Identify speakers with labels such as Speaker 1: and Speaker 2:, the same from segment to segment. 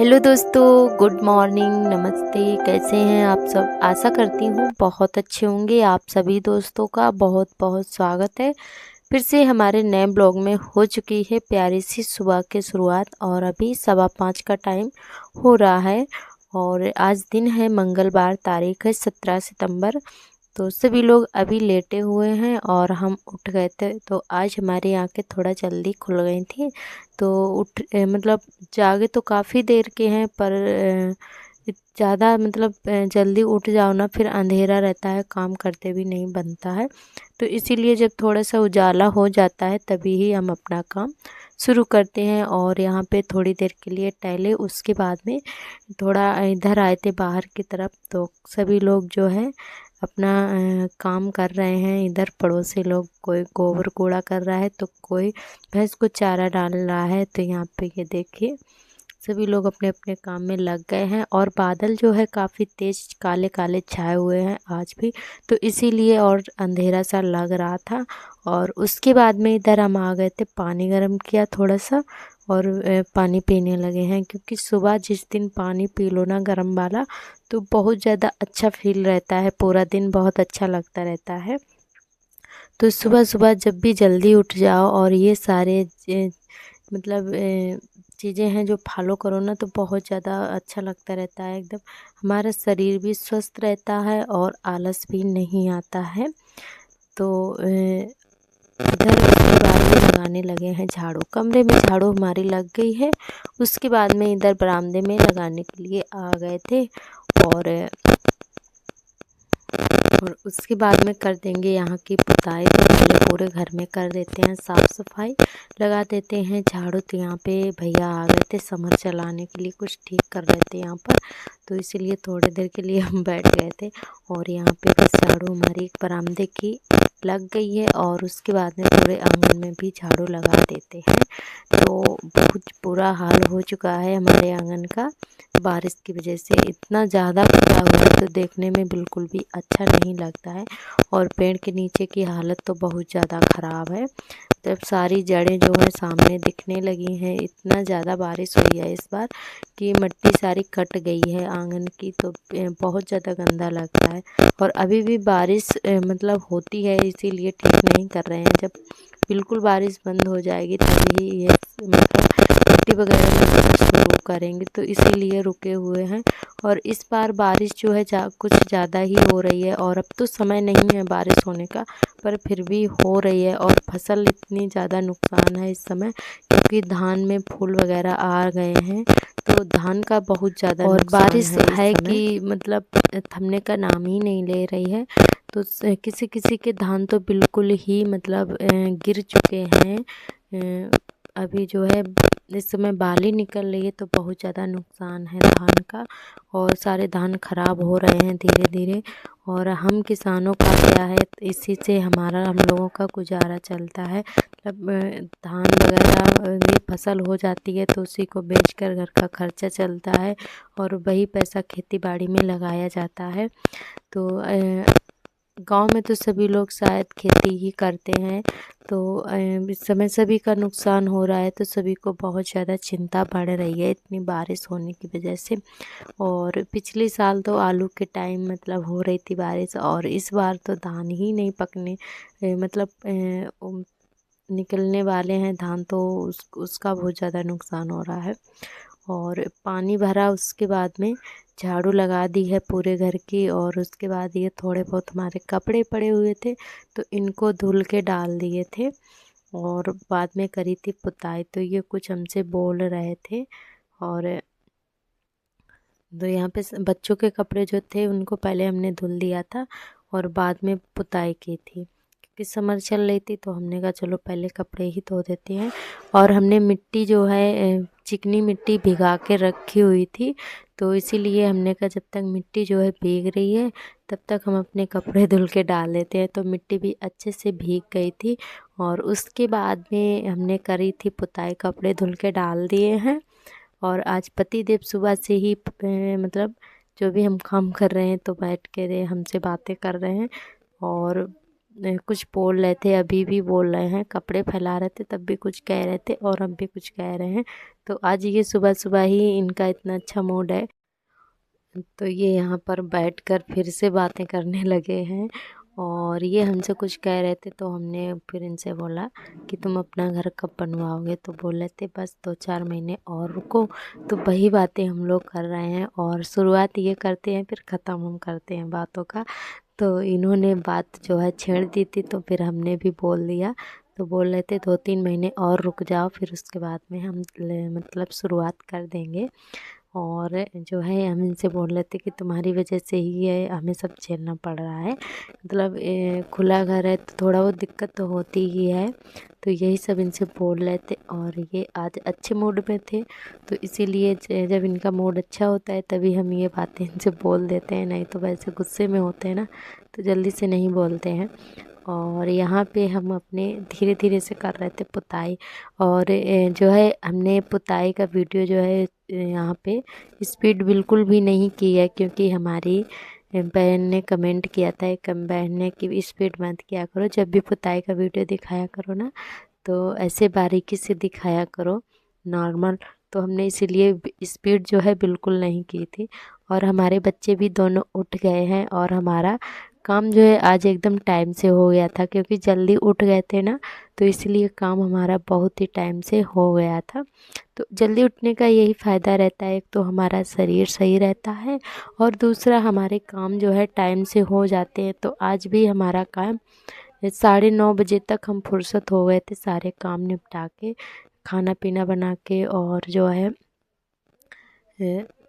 Speaker 1: Hello दोस्तों, good morning, नमस्ते। कैसे हैं आप सब? आशा करती हूँ बहुत अच्छे होंगे। आप सभी दोस्तों का बहुत बहुत स्वागत है। फिर से हमारे नए ब्लॉग में हो चुकी है प्यारी सी सुबह की शुरुआत और अभी 5:15 का टाइम हो रहा है। और आज दिन है मंगलवार, तारीख है 17 सितंबर। तो सभी लोग अभी लेटे हुए हैं और हम उठ गए थे। तो आज हमारी आंखें थोड़ा जल्दी खुल गई थी। तो मतलब जागे तो काफ़ी देर के हैं, पर ज़्यादा मतलब जल्दी उठ जाओ ना, फिर अंधेरा रहता है, काम करते भी नहीं बनता है। तो इसीलिए जब थोड़ा सा उजाला हो जाता है तभी ही हम अपना काम शुरू करते हैं। और यहाँ पे थोड़ी देर के लिए टहले, उसके बाद में थोड़ा इधर आए थे बाहर की तरफ। तो सभी लोग जो है अपना काम कर रहे हैं। इधर पड़ोसी लोग, कोई गोबर कूड़ा कर रहा है तो कोई भैंस को चारा डाल रहा है। तो यहाँ पे ये देखिए सभी लोग अपने अपने काम में लग गए हैं। और बादल जो है काफ़ी तेज काले काले छाए हुए हैं आज भी, तो इसीलिए और अंधेरा सा लग रहा था। और उसके बाद में इधर हम आ गए थे, पानी गर्म किया थोड़ा सा और पानी पीने लगे हैं। क्योंकि सुबह जिस दिन पानी पी लो ना गर्म वाला, तो बहुत ज़्यादा अच्छा फील रहता है, पूरा दिन बहुत अच्छा लगता रहता है। तो सुबह सुबह जब भी जल्दी उठ जाओ और ये सारे मतलब चीज़ें हैं जो फॉलो करो ना, तो बहुत ज़्यादा अच्छा लगता रहता है। एकदम हमारा शरीर भी स्वस्थ रहता है और आलस भी नहीं आता है। तो इधर उसके बाद में लगाने लगे हैं झाड़ू। कमरे में झाड़ू हमारी लग गई है। उसके बाद में इधर बरामदे में लगाने के लिए आ गए थे। और उसके बाद में कर देंगे यहाँ की पुताई। तो पहले पूरे घर में कर देते हैं साफ़ सफाई, लगा देते हैं झाड़ू। तो यहाँ पे भैया आ गए थे समर चलाने के लिए, कुछ ठीक कर रहे थे यहाँ पर। तो इसीलिए थोड़ी देर के लिए हम बैठ गए थे। और यहाँ पे भी झाड़ू हमारी बरामदे की लग गई है और उसके बाद में पूरे आंगन में भी झाड़ू लगा देते हैं। तो बहुत बुरा हाल हो चुका है हमारे आंगन का बारिश की वजह से। इतना ज़्यादा फटा हुआ है तो देखने में बिल्कुल भी अच्छा नहीं लगता है। और पेड़ के नीचे की हालत तो बहुत ज़्यादा ख़राब है। जब सारी जड़ें जो है सामने दिखने लगी हैं, इतना ज़्यादा बारिश हुई है इस बार कि मिट्टी सारी कट गई है आंगन की। तो बहुत ज़्यादा गंदा लगता है। और अभी भी बारिश मतलब होती है, इसीलिए ठीक नहीं कर रहे हैं। जब बिल्कुल बारिश बंद हो जाएगी तभी ये मतलब मिट्टी वगैरह लगना शुरू करेंगे, तो इसीलिए रुके हुए हैं। और इस बार बारिश जो है कुछ ज़्यादा ही हो रही है। और अब तो समय नहीं है बारिश होने का, पर फिर भी हो रही है। और फसल इतनी ज़्यादा नुकसान है इस समय, क्योंकि धान में फूल वगैरह आ गए हैं। तो धान का बहुत ज़्यादा और बारिश है कि मतलब थमने का नाम ही नहीं ले रही है। तो किसी किसी के धान तो बिल्कुल ही मतलब गिर चुके हैं। अभी जो है इस समय बाली निकल रही है, तो बहुत ज़्यादा नुकसान है धान का। और सारे धान खराब हो रहे हैं धीरे धीरे। और हम किसानों का क्या है, इसी से हम लोगों का गुजारा चलता है। मतलब धान वगैरह भी फसल हो जाती है तो उसी को बेचकर घर का खर्चा चलता है और वही पैसा खेती बाड़ी में लगाया जाता है। तो गांव में तो सभी लोग शायद खेती ही करते हैं। तो इस समय सभी का नुकसान हो रहा है, तो सभी को बहुत ज़्यादा चिंता बढ़ रही है इतनी बारिश होने की वजह से। और पिछले साल तो आलू के टाइम मतलब हो रही थी बारिश, और इस बार तो धान ही नहीं पकने मतलब निकलने वाले हैं धान, तो उसका बहुत ज़्यादा नुकसान हो रहा है। और पानी भरा, उसके बाद में झाड़ू लगा दी है पूरे घर की। और उसके बाद ये थोड़े बहुत हमारे कपड़े पड़े हुए थे तो इनको धुल के डाल दिए थे। और बाद में करी थी पुताई, तो ये कुछ हमसे बोल रहे थे। और तो यहाँ पे बच्चों के कपड़े जो थे उनको पहले हमने धुल दिया था और बाद में पुताई की थी। क्योंकि समर चल रही थी तो हमने कहा चलो पहले कपड़े ही धो देते हैं। और हमने मिट्टी जो है चिकनी मिट्टी भिगा के रखी हुई थी, तो इसीलिए हमने कहा जब तक मिट्टी जो है भीग रही है तब तक हम अपने कपड़े धुल के डाल देते हैं। तो मिट्टी भी अच्छे से भीग गई थी। और उसके बाद में हमने करी थी पुताई, कपड़े धुल के डाल दिए हैं। और आज पति देव सुबह से ही मतलब जो भी हम काम कर रहे हैं तो बैठ के हमसे बातें कर रहे हैं। और कुछ बोल रहे थे, अभी भी बोल रहे हैं, कपड़े फैला रहे थे तब भी कुछ कह रहे थे और अब भी कुछ कह रहे हैं। तो आज ये सुबह सुबह ही इनका इतना अच्छा मूड है, तो ये यहाँ पर बैठकर फिर से बातें करने लगे हैं। और ये हमसे कुछ कह रहे थे तो हमने फिर इनसे बोला कि तुम अपना घर कब बनवाओगे, तो बोल रहे थे बस 2-4 महीने और रुको। तो वही बातें हम लोग कर रहे हैं और शुरुआत ये करते हैं फिर ख़त्म हम करते हैं बातों का। तो इन्होंने बात जो है छेड़ दी थी तो फिर हमने भी बोल दिया। तो बोल रहे थे 2-3 महीने और रुक जाओ, फिर उसके बाद में हम मतलब शुरुआत कर देंगे। और जो है हम इनसे बोल रहे थे कि तुम्हारी वजह से ही है हमें सब झेलना पड़ रहा है, मतलब खुला घर है तो थोड़ा बहुत दिक्कत तो होती ही है। तो यही सब इनसे बोल रहे थे और ये आज अच्छे मूड में थे, तो इसीलिए जब इनका मूड अच्छा होता है तभी हम ये बातें इनसे बोल देते हैं, नहीं तो वैसे गुस्से में होते हैं ना तो जल्दी से नहीं बोलते हैं। और यहाँ पे हम अपने धीरे धीरे से कर रहे थे पुताई। और जो है हमने पुताई का वीडियो जो है यहाँ पे स्पीड बिल्कुल भी नहीं की है, क्योंकि हमारी बहन ने कमेंट किया था, एक बहन ने कि स्पीड मत किया करो, जब भी पुताई का वीडियो दिखाया करो ना तो ऐसे बारीकी से दिखाया करो नॉर्मल। तो हमने इसीलिए स्पीड जो है बिल्कुल नहीं की थी। और हमारे बच्चे भी दोनों उठ गए हैं और हमारा काम जो है आज एकदम टाइम से हो गया था, क्योंकि जल्दी उठ गए थे ना तो इसलिए काम हमारा बहुत ही टाइम से हो गया था। तो जल्दी उठने का यही फ़ायदा रहता है, एक तो हमारा शरीर सही रहता है और दूसरा हमारे काम जो है टाइम से हो जाते हैं। तो आज भी हमारा काम 9:30 बजे तक हम फुर्सत हो गए थे सारे काम निपटा के, खाना पीना बना के, और जो है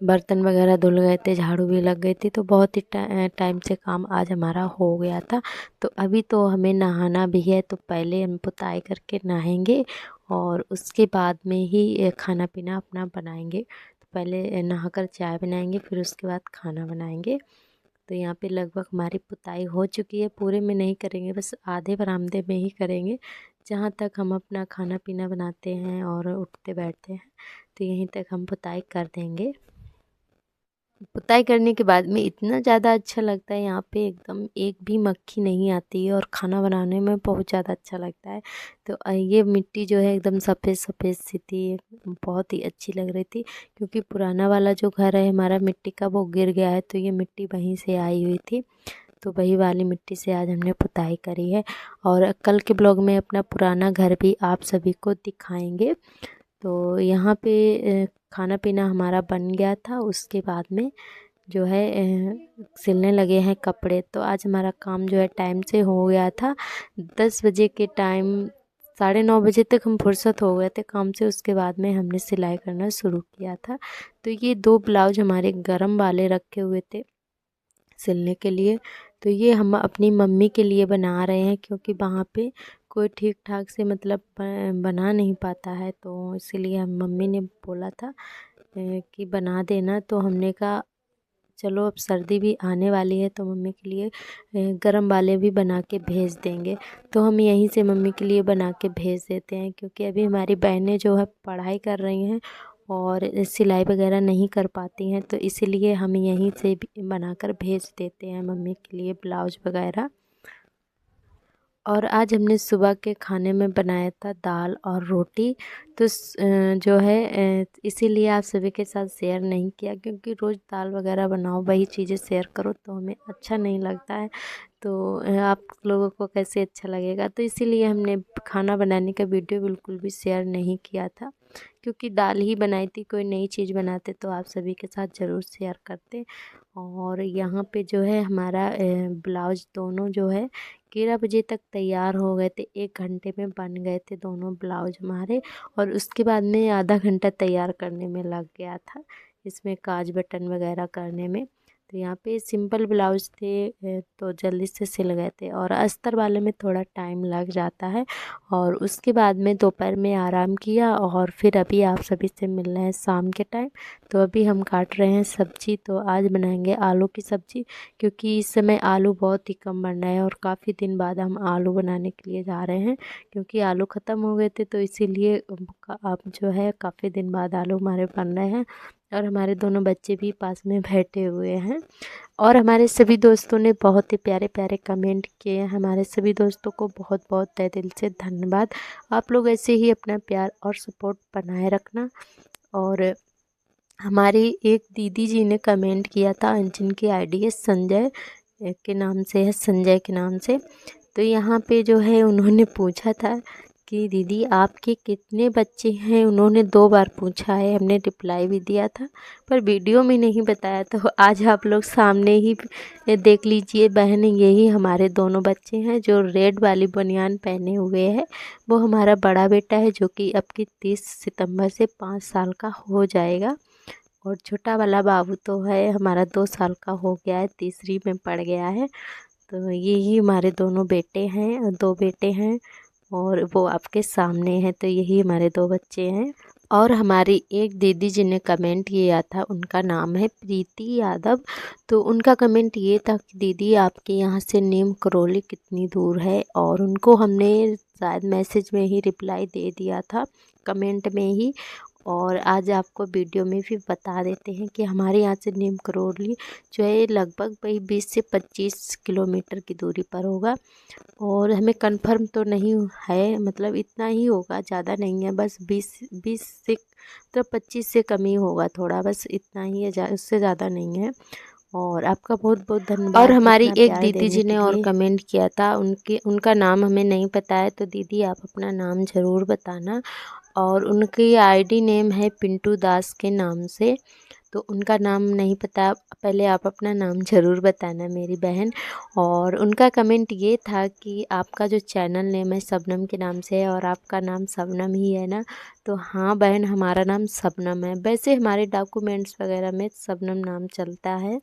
Speaker 1: बर्तन वगैरह धुल गए थे, झाड़ू भी लग गई थी, तो बहुत ही टाइम से काम आज हमारा हो गया था। तो अभी तो हमें नहाना भी है, तो पहले हम पुताई करके नहाएंगे और उसके बाद में ही खाना पीना अपना बनाएंगे। तो पहले नहाकर चाय बनाएंगे फिर उसके बाद खाना बनाएंगे। तो यहाँ पे लगभग हमारी पुताई हो चुकी है, पूरे में नहीं करेंगे, बस आधे बरामदे में ही करेंगे, जहाँ तक हम अपना खाना पीना बनाते हैं और उठते बैठते हैं, तो यहीं तक हम पुताई कर देंगे। पुताई करने के बाद में इतना ज़्यादा अच्छा लगता है, यहाँ पे एकदम एक भी मक्खी नहीं आती है और खाना बनाने में बहुत ज़्यादा अच्छा लगता है। तो ये मिट्टी जो है एकदम सफ़ेद सफ़ेद सी थी, बहुत ही अच्छी लग रही थी, क्योंकि पुराना वाला जो घर है हमारा मिट्टी का वो गिर गया है, तो ये मिट्टी वहीं से आई हुई थी, तो वही वाली मिट्टी से आज हमने पुताई करी है। और कल के ब्लॉग में अपना पुराना घर भी आप सभी को दिखाएंगे। तो यहाँ पे खाना पीना हमारा बन गया था, उसके बाद में जो है सिलने लगे हैं कपड़े। तो आज हमारा काम जो है टाइम से हो गया था, 10 बजे के टाइम 9:30 बजे तक हम फुर्सत हो गए थे काम से, उसके बाद में हमने सिलाई करना शुरू किया था। तो ये 2 ब्लाउज हमारे गरम वाले रखे हुए थे सिलने के लिए, तो ये हम अपनी मम्मी के लिए बना रहे हैं, क्योंकि वहाँ पे कोई ठीक ठाक से मतलब बना नहीं पाता है, तो इसीलिए हम मम्मी ने बोला था कि बना देना। तो हमने कहा चलो अब सर्दी भी आने वाली है तो मम्मी के लिए गरम वाले भी बना के भेज देंगे। तो हम यहीं से मम्मी के लिए बना के भेज देते हैं, क्योंकि अभी हमारी बहनें जो है पढ़ाई कर रही हैं और सिलाई वगैरह नहीं कर पाती हैं, तो इसीलिए हम यहीं से भी बनाकर भेज देते हैं मम्मी के लिए ब्लाउज वगैरह। और आज हमने सुबह के खाने में बनाया था दाल और रोटी। तो जो है इसीलिए आप सभी के साथ शेयर नहीं किया, क्योंकि रोज़ दाल वगैरह बनाओ वही चीज़ें शेयर करो तो हमें अच्छा नहीं लगता है, तो आप लोगों को कैसे अच्छा लगेगा, तो इसीलिए हमने खाना बनाने का वीडियो बिल्कुल भी शेयर नहीं किया था, क्योंकि दाल ही बनाई थी, कोई नई चीज़ बनाते तो आप सभी के साथ ज़रूर शेयर करते। और यहाँ पे जो है हमारा ब्लाउज दोनों जो है 11 बजे तक तैयार हो गए थे, 1 घंटे में बन गए थे दोनों ब्लाउज हमारे। और उसके बाद में आधा घंटा तैयार करने में लग गया था, इसमें काज बटन वगैरह करने में। तो यहाँ पे सिंपल ब्लाउज थे तो जल्दी से सिल गए थे, और अस्तर वाले में थोड़ा टाइम लग जाता है। और उसके बाद में दोपहर में आराम किया और फिर अभी आप सभी से मिल रहे हैं शाम के टाइम। तो अभी हम काट रहे हैं सब्जी, तो आज बनाएंगे आलू की सब्ज़ी, क्योंकि इस समय आलू बहुत ही कम बन रहा है और काफ़ी दिन बाद हम आलू बनाने के लिए जा रहे हैं, क्योंकि आलू ख़त्म हो गए थे, तो इसीलिए अब जो है काफ़ी दिन बाद आलू हमारे बन रहे हैं। और हमारे दोनों बच्चे भी पास में बैठे हुए हैं। और हमारे सभी दोस्तों ने बहुत ही प्यारे प्यारे कमेंट किए हैं। हमारे सभी दोस्तों को बहुत बहुत तहे दिल से धन्यवाद। आप लोग ऐसे ही अपना प्यार और सपोर्ट बनाए रखना। और हमारी एक दीदी जी ने कमेंट किया था, जिनकी आईडी है संजय के नाम से है, संजय के नाम से। तो यहाँ पे जो है उन्होंने पूछा था कि दीदी आपके कितने बच्चे हैं। उन्होंने 2 बार पूछा है, हमने रिप्लाई भी दिया था पर वीडियो में नहीं बताया। तो आज आप लोग सामने ही देख लीजिए बहन, यही हमारे दोनों बच्चे हैं। जो रेड वाली बनियान पहने हुए हैं वो हमारा बड़ा बेटा है, जो कि अब की 30 सितंबर से 5 साल का हो जाएगा। और छोटा वाला बाबू तो है हमारा 2 साल का हो गया है, तीसरी में पड़ गया है। तो यही हमारे दोनों बेटे हैं और 2 बेटे हैं, और वो आपके सामने है। तो यही हमारे 2 बच्चे हैं। और हमारी एक दीदी जी ने कमेंट किया था, उनका नाम है प्रीति यादव। तो उनका कमेंट ये था कि दीदी आपके यहाँ से नीम करौली कितनी दूर है। और उनको हमने शायद मैसेज में ही रिप्लाई दे दिया था, कमेंट में ही। और आज आपको वीडियो में भी बता देते हैं कि हमारे यहाँ से नीम करौली जो है लगभग भाई 20 से 25 किलोमीटर की दूरी पर होगा। और हमें कंफर्म तो नहीं है, मतलब इतना ही होगा, ज़्यादा नहीं है, बस 20 से मतलब 25 से कम ही होगा थोड़ा, बस इतना ही है, उससे ज़्यादा नहीं है। और आपका बहुत बहुत धन्यवाद। और हमारी एक दीदी जी ने और कमेंट किया था, उनका नाम हमें नहीं पता है। तो दीदी आप अपना नाम ज़रूर बताना। और उनकी आईडी नेम है पिंटू दास के नाम से। तो उनका नाम नहीं पता, पहले आप अपना नाम ज़रूर बताना मेरी बहन। और उनका कमेंट ये था कि आपका जो चैनल नेम है शबनम के नाम से है, और आपका नाम शबनम ही है ना। तो हाँ बहन, हमारा नाम शबनम है। वैसे हमारे डॉक्यूमेंट्स वगैरह में शबनम नाम चलता है,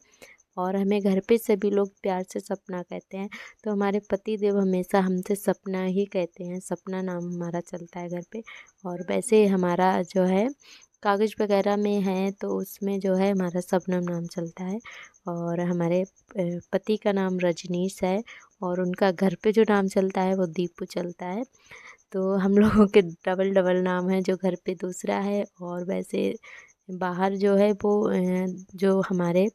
Speaker 1: और हमें घर पे सभी लोग प्यार से सपना कहते हैं। तो हमारे पति देव हमेशा हमसे सपना ही कहते हैं, सपना नाम हमारा चलता है घर पे। और वैसे हमारा जो है कागज़ वगैरह में है तो उसमें जो है हमारा शबनम नाम चलता है। और हमारे पति का नाम रजनीश है, और उनका घर पे जो नाम चलता है वो दीपू चलता है। तो हम लोगों के डबल डबल नाम है, जो घर पे दूसरा है और वैसे बाहर जो है वो जो हमारे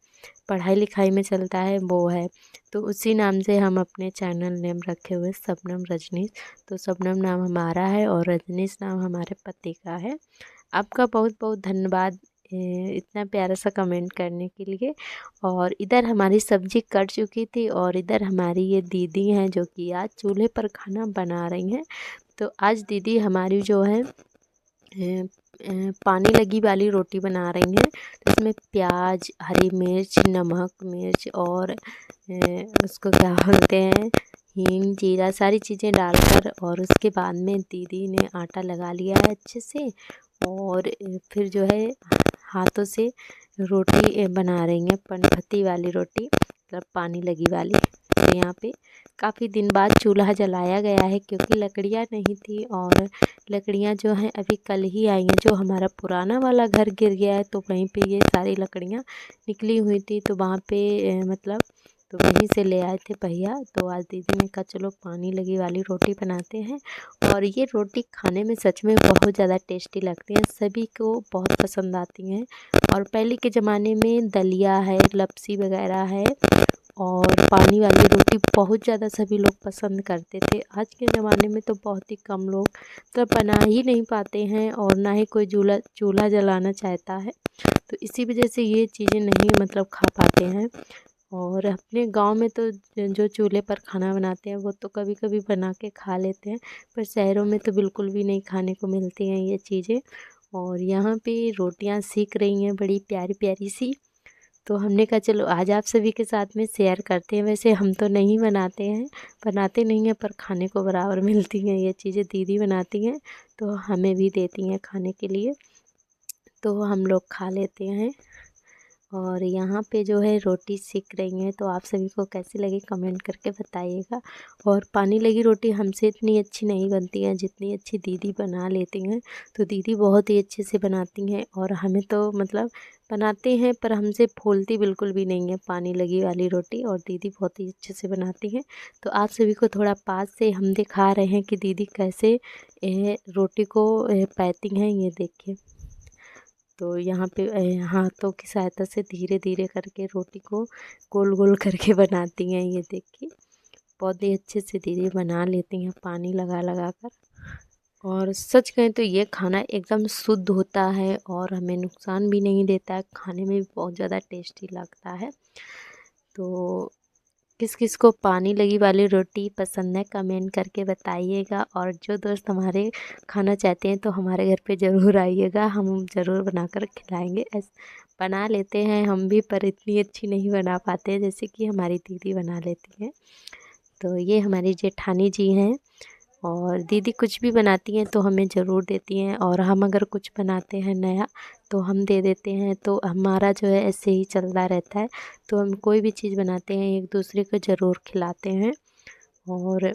Speaker 1: पढ़ाई लिखाई में चलता है वो है। तो उसी नाम से हम अपने चैनल नेम रखे हुए शबनम रजनीश। तो शबनम नाम हमारा है और रजनीश नाम हमारे पति का है। आपका बहुत बहुत धन्यवाद इतना प्यारा सा कमेंट करने के लिए। और इधर हमारी सब्जी कट चुकी थी, और इधर हमारी ये दीदी हैं जो कि आज चूल्हे पर खाना बना रही हैं। तो आज दीदी हमारी जो है पानी लगी वाली रोटी बना रही हैं। तो इसमें प्याज, हरी मिर्च, नमक, मिर्च और उसको क्या बोलते हैं, हींग, जीरा, सारी चीज़ें डालकर, और उसके बाद में दीदी ने आटा लगा लिया है अच्छे से। और फिर जो है हाथों से रोटी बना रही हैं, पनपत्ती वाली रोटी, मतलब पानी लगी वाली। तो यहाँ पे काफ़ी दिन बाद चूल्हा जलाया गया है, क्योंकि लकड़ियाँ नहीं थी। और लकड़ियाँ जो हैं अभी कल ही आई हैं। जो हमारा पुराना वाला घर गिर गया है तो वहीं पे ये सारी लकड़ियाँ निकली हुई थी, तो वहाँ पे मतलब तो वहीं से ले आए थे भैया। तो आज दीदी ने कहा चलो पानी लगी वाली रोटी बनाते हैं। और ये रोटी खाने में सच में बहुत ज़्यादा टेस्टी लगती हैं, सभी को बहुत पसंद आती हैं। और पहले के ज़माने में दलिया है, लपसी वगैरह है, और पानी वाली रोटी बहुत ज़्यादा सभी लोग पसंद करते थे। आज के ज़माने में तो बहुत ही कम लोग तो बना ही नहीं पाते हैं, और ना ही कोई चूल्हा जलाना चाहता है। तो इसी वजह से ये चीज़ें नहीं मतलब खा पाते हैं। और अपने गांव में तो जो चूल्हे पर खाना बनाते हैं वो तो कभी कभी बना के खा लेते हैं, पर शहरों में तो बिल्कुल भी नहीं खाने को मिलती हैं ये चीज़ें। और यहाँ पे रोटियां सीख रही हैं बड़ी प्यारी प्यारी सी। तो हमने कहा चलो आज आप सभी के साथ में शेयर करते हैं। वैसे हम तो नहीं बनाते हैं, बनाते नहीं हैं, पर खाने को बराबर मिलती हैं ये चीज़ें, दीदी बनाती हैं तो हमें भी देती हैं खाने के लिए, तो हम लोग खा लेते हैं। और यहाँ पे जो है रोटी सेक रही हैं, तो आप सभी को कैसी लगी कमेंट करके बताइएगा। और पानी लगी रोटी हमसे इतनी अच्छी नहीं बनती है जितनी अच्छी दीदी बना लेती हैं। तो दीदी बहुत ही अच्छे से बनाती हैं, और हमें तो मतलब बनाते हैं पर हमसे फूलती बिल्कुल भी नहीं है पानी लगी वाली रोटी, और दीदी बहुत ही अच्छे से बनाती हैं। तो आप सभी को थोड़ा पास से हम दिखा रहे हैं कि दीदी कैसे रोटी को पैती हैं, ये देखिए। तो यहाँ पे हाथों की सहायता से धीरे धीरे करके रोटी को गोल गोल करके बनाती हैं। ये देखिए बहुत ही अच्छे से दीदी बना लेती हैं पानी लगा लगा कर। और सच कहें तो ये खाना एकदम शुद्ध होता है और हमें नुकसान भी नहीं देता है, खाने में भी बहुत ज़्यादा टेस्टी लगता है। तो किस किस को पानी लगी वाली रोटी पसंद है कमेंट करके बताइएगा, और जो दोस्त हमारे खाना चाहते हैं तो हमारे घर पे ज़रूर आइएगा, हम ज़रूर बनाकर खिलाएंगे। बना लेते हैं हम भी, पर इतनी अच्छी नहीं बना पाते जैसे कि हमारी दीदी बना लेती हैं। तो ये हमारी जेठानी जी हैं, और दीदी कुछ भी बनाती हैं तो हमें ज़रूर देती हैं, और हम अगर कुछ बनाते हैं नया तो हम दे देते हैं। तो हमारा जो है ऐसे ही चलता रहता है। तो हम कोई भी चीज़ बनाते हैं एक दूसरे को ज़रूर खिलाते हैं, और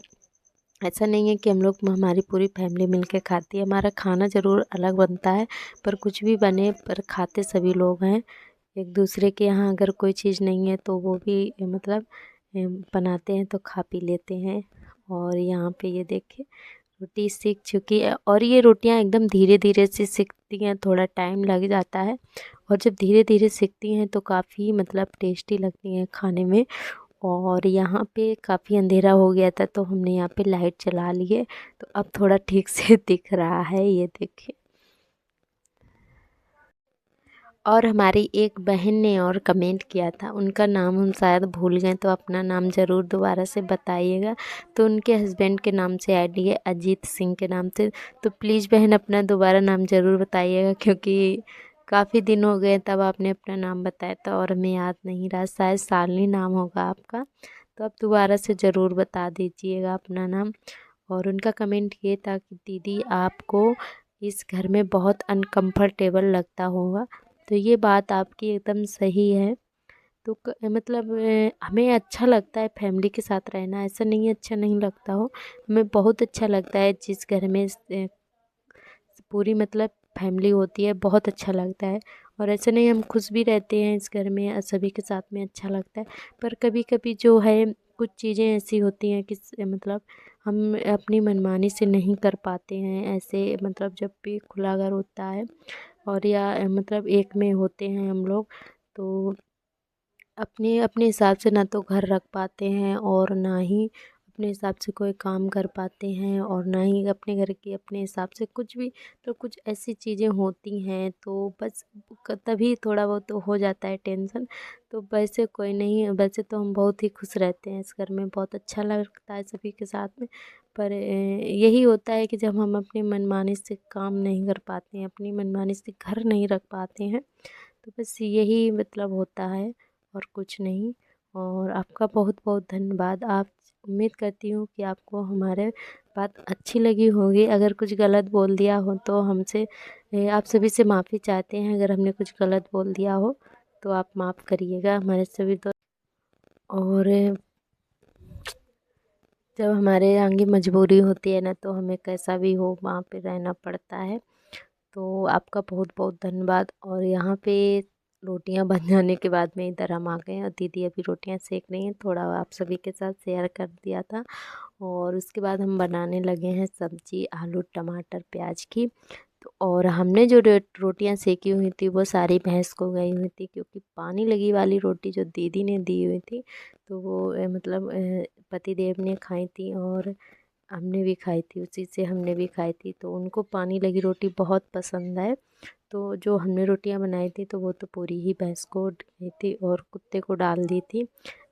Speaker 1: ऐसा नहीं है कि हम लोग हमारी पूरी फैमिली मिलकर खाती है। हमारा खाना ज़रूर अलग बनता है, पर कुछ भी बने पर खाते सभी लोग हैं। एक दूसरे के यहाँ अगर कोई चीज़ नहीं है तो वो भी मतलब बनाते हैं तो खा पी लेते हैं। और यहाँ पे ये देखिए रोटी सीख चुकी है, और ये रोटियाँ एकदम धीरे धीरे से सिकती हैं, थोड़ा टाइम लग जाता है, और जब धीरे धीरे सिकती हैं तो काफ़ी मतलब टेस्टी लगती हैं खाने में। और यहाँ पे काफ़ी अंधेरा हो गया था तो हमने यहाँ पे लाइट जला ली है, तो अब थोड़ा ठीक से दिख रहा है। ये देखिए, और हमारी एक बहन ने और कमेंट किया था, उनका नाम हम शायद भूल गए, तो अपना नाम ज़रूर दोबारा से बताइएगा। तो उनके हस्बैंड के नाम से आईडी है अजीत सिंह के नाम से। तो प्लीज़ बहन अपना दोबारा नाम ज़रूर बताइएगा, क्योंकि काफ़ी दिन हो गए तब आपने अपना नाम बताया था और हमें याद नहीं रहा। शायद सालनी नाम होगा आपका, तो आप दोबारा से ज़रूर बता दीजिएगा अपना नाम। और उनका कमेंट ये था कि दीदी आपको इस घर में बहुत अनकंफर्टेबल लगता होगा। तो ये बात आपकी एकदम सही है। तो मतलब हमें अच्छा लगता है फैमिली के साथ रहना, ऐसा नहीं है अच्छा नहीं लगता हो, हमें बहुत अच्छा लगता है जिस घर में पूरी मतलब फैमिली होती है, बहुत अच्छा लगता है। और ऐसे नहीं, हम खुश भी रहते हैं इस घर में, सभी के साथ में अच्छा लगता है। पर कभी कभी जो है कुछ चीज़ें ऐसी होती हैं कि मतलब हम अपनी मनमानी से नहीं कर पाते हैं ऐसे, मतलब जब भी खुला घर होता है और या मतलब एक में होते हैं हम लोग, तो अपने अपने हिसाब से ना तो घर रख पाते हैं और ना ही अपने हिसाब से कोई काम कर पाते हैं, और ना ही अपने घर की अपने हिसाब से कुछ भी। तो कुछ ऐसी चीज़ें होती हैं तो बस तभी थोड़ा बहुत तो हो जाता है टेंशन। तो वैसे कोई नहीं, वैसे तो हम बहुत ही खुश रहते हैं इस घर में, बहुत अच्छा लगता है सभी के साथ में। पर यही होता है कि जब हम अपनी मनमानी से काम नहीं कर पाते हैं, अपनी मनमानी से घर नहीं रख पाते हैं, तो बस यही मतलब होता है और कुछ नहीं। और आपका बहुत बहुत धन्यवाद। आप उम्मीद करती हूँ कि आपको हमारे बात अच्छी लगी होगी। अगर कुछ गलत बोल दिया हो तो हमसे आप सभी से माफ़ी चाहते हैं। अगर हमने कुछ गलत बोल दिया हो तो आप माफ़ करिएगा हमारे सभी दोस्त। और जब हमारे आगे मजबूरी होती है ना, तो हमें कैसा भी हो वहाँ पे रहना पड़ता है। तो आपका बहुत बहुत धन्यवाद। और यहाँ पे रोटियां बन जाने के बाद में इधर हम आ गए हैं, और दीदी अभी रोटियां सेक रही हैं, थोड़ा आप सभी के साथ शेयर कर दिया था। और उसके बाद हम बनाने लगे हैं सब्जी आलू टमाटर प्याज की। तो और हमने जो रोटियां सेकी हुई थी वो सारी भैंस को गई हुई थी, क्योंकि पानी लगी वाली रोटी जो दीदी ने दी हुई थी तो वो मतलब पति देव ने खाई थी, और हमने भी खाई थी, उसी से हमने भी खाई थी। तो उनको पानी लगी रोटी बहुत पसंद है। तो जो हमने रोटियां बनाई थी तो वो तो पूरी ही भैंस को गई थी और कुत्ते को डाल दी थी।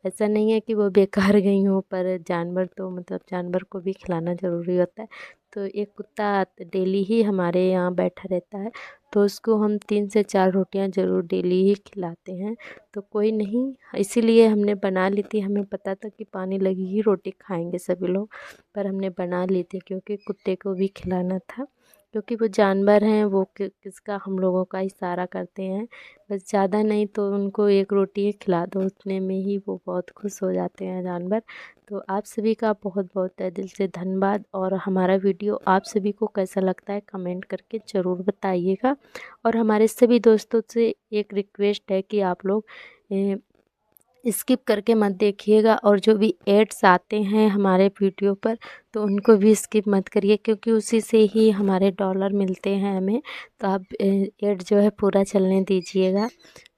Speaker 1: ऐसा नहीं है कि वो बेकार गई हो, पर जानवर तो मतलब जानवर को भी खिलाना ज़रूरी होता है। तो एक कुत्ता डेली ही हमारे यहाँ बैठा रहता है, तो उसको हम 3 से 4 रोटियां ज़रूर डेली ही खिलाते हैं। तो कोई नहीं, इसीलिए हमने बना ली थी, हमें पता था कि पानी लगी ही रोटी खाएंगे सभी लोग, पर हमने बना ली थी क्योंकि कुत्ते को भी खिलाना था। क्योंकि वो जानवर हैं, वो किसका हम लोगों का इशारा करते हैं, बस ज़्यादा नहीं तो उनको एक रोटी ही खिला दो, उतने में ही वो बहुत खुश हो जाते हैं जानवर। तो आप सभी का बहुत बहुत तहे दिल से धन्यवाद। और हमारा वीडियो आप सभी को कैसा लगता है कमेंट करके ज़रूर बताइएगा। और हमारे सभी दोस्तों से एक रिक्वेस्ट है कि आप लोग स्किप करके मत देखिएगा, और जो भी एड्स आते हैं हमारे वीडियो पर तो उनको भी स्किप मत करिए, क्योंकि उसी से ही हमारे डॉलर मिलते हैं हमें। तो आप एड जो है पूरा चलने दीजिएगा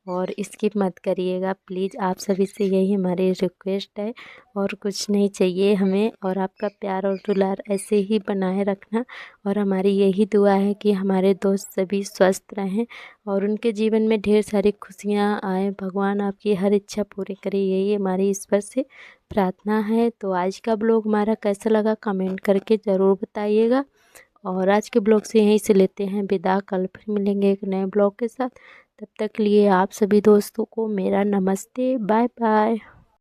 Speaker 1: और स्किप मत करिएगा प्लीज़। आप सभी से यही हमारी रिक्वेस्ट है, और कुछ नहीं चाहिए हमें। और आपका प्यार और दुलार ऐसे ही बनाए रखना, और हमारी यही दुआ है कि हमारे दोस्त सभी स्वस्थ रहें और उनके जीवन में ढेर सारी खुशियाँ आए। भगवान आपकी हर इच्छा पूरी करे, यही हमारी ईश्वर से प्रार्थना है। तो आज का ब्लॉग हमारा कैसा लगा कमेंट करके ज़रूर बताइएगा। और आज के ब्लॉग से यहीं से लेते हैं विदा, कल फिर मिलेंगे एक नए ब्लॉग के साथ। तब तक लिए आप सभी दोस्तों को मेरा नमस्ते, बाय बाय।